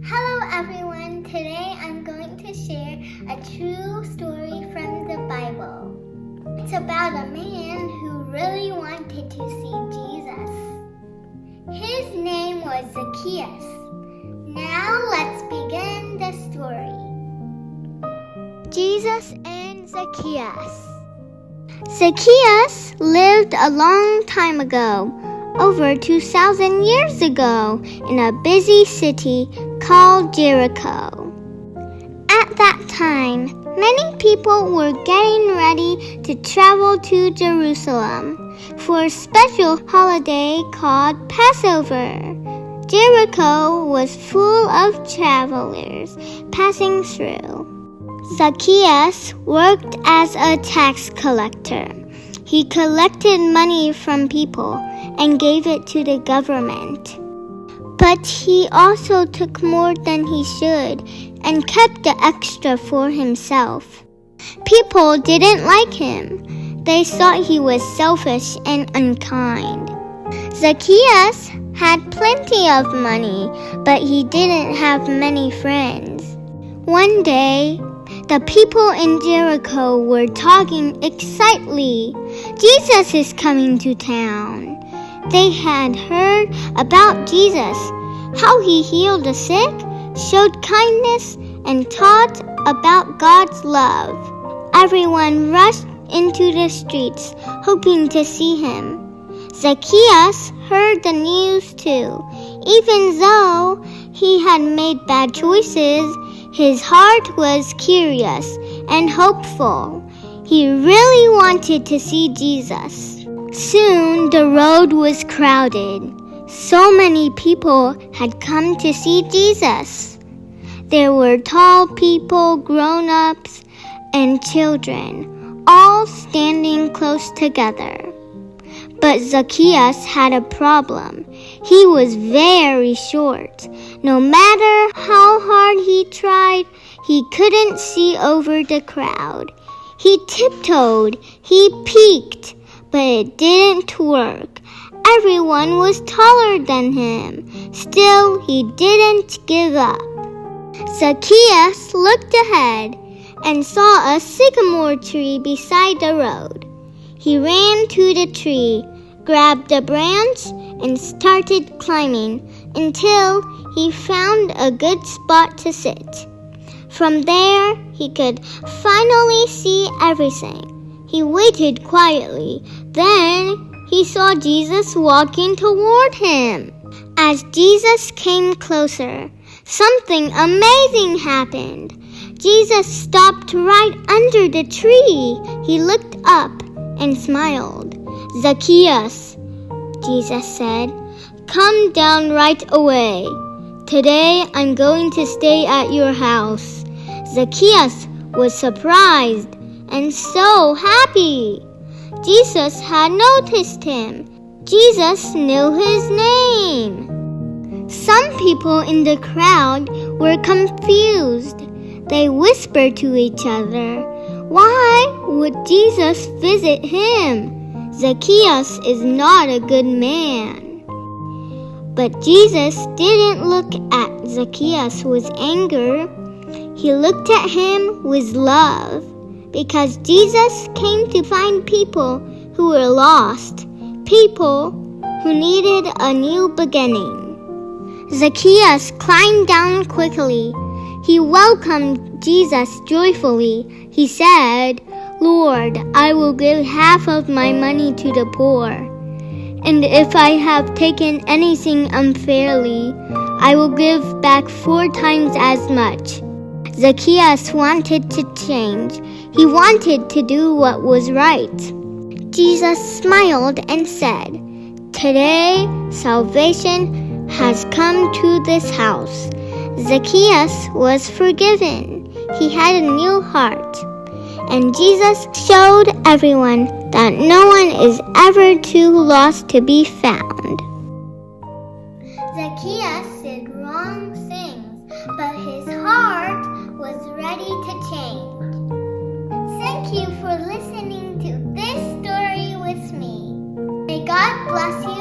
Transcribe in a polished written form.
Hello everyone, today I'm going to share a true story from the Bible. It's about a man who really wanted to see Jesus. His name was Zacchaeus. Now let's begin the story. Jesus and Zacchaeus. Zacchaeus lived a long time ago, over 2,000 years ago, in a busy city called Jericho. At that time, many people were getting ready to travel to Jerusalem for a special holiday called Passover. Jericho was full of travelers passing through. Zacchaeus worked as a tax collector. He collected money from people and gave it to the government. But he also took more than he should and kept the extra for himself. People didn't like him. They thought he was selfish and unkind. Zacchaeus had plenty of money, but he didn't have many friends. One day, the people in Jericho were talking excitedly. Jesus is coming to town. They had heard about Jesus, how he healed the sick, showed kindness, and taught about God's love. Everyone rushed into the streets, hoping to see him. Zacchaeus heard the news too. Even though he had made bad choices, his heart was curious and hopeful. He really wanted to see Jesus. Soon the road was crowded. So many people had come to see Jesus. There were tall people, grown-ups, and children, all standing close together. But Zacchaeus had a problem. He was very short. No matter how hard he tried, he couldn't see over the crowd. He tiptoed, he peeked, but it didn't work. Everyone was taller than him. Still, he didn't give up. Zacchaeus looked ahead and saw a sycamore tree beside the road. He ran to the tree, grabbed a branch, and started climbing until he found a good spot to sit. From there, he could finally see everything. He waited quietly. Then he saw Jesus walking toward him. As Jesus came closer, something amazing happened. Jesus stopped right under the tree. He looked up and smiled. "Zacchaeus," Jesus said, "come down right away. Today I'm going to stay at your house." Zacchaeus was surprised and so happy. Jesus had noticed him. Jesus knew his name. Some people in the crowd were confused. They whispered to each other, "Why would Jesus visit him? Zacchaeus is not a good man." But Jesus didn't look at Zacchaeus with anger. He looked at him with love, because Jesus came to find people who were lost, people who needed a new beginning. Zacchaeus climbed down quickly. He welcomed Jesus joyfully. He said, "Lord, I will give half of my money to the poor. And if I have taken anything unfairly, I will give back 4 times as much." Zacchaeus wanted to change. He wanted to do what was right. Jesus smiled and said, "Today, salvation has come to this house." Zacchaeus was forgiven. He had a new heart. And Jesus showed everyone that no one is ever too lost to be found. Zacchaeus did wrong things, but his heart was ready to change. Thank you for listening to this story with me. May God bless you.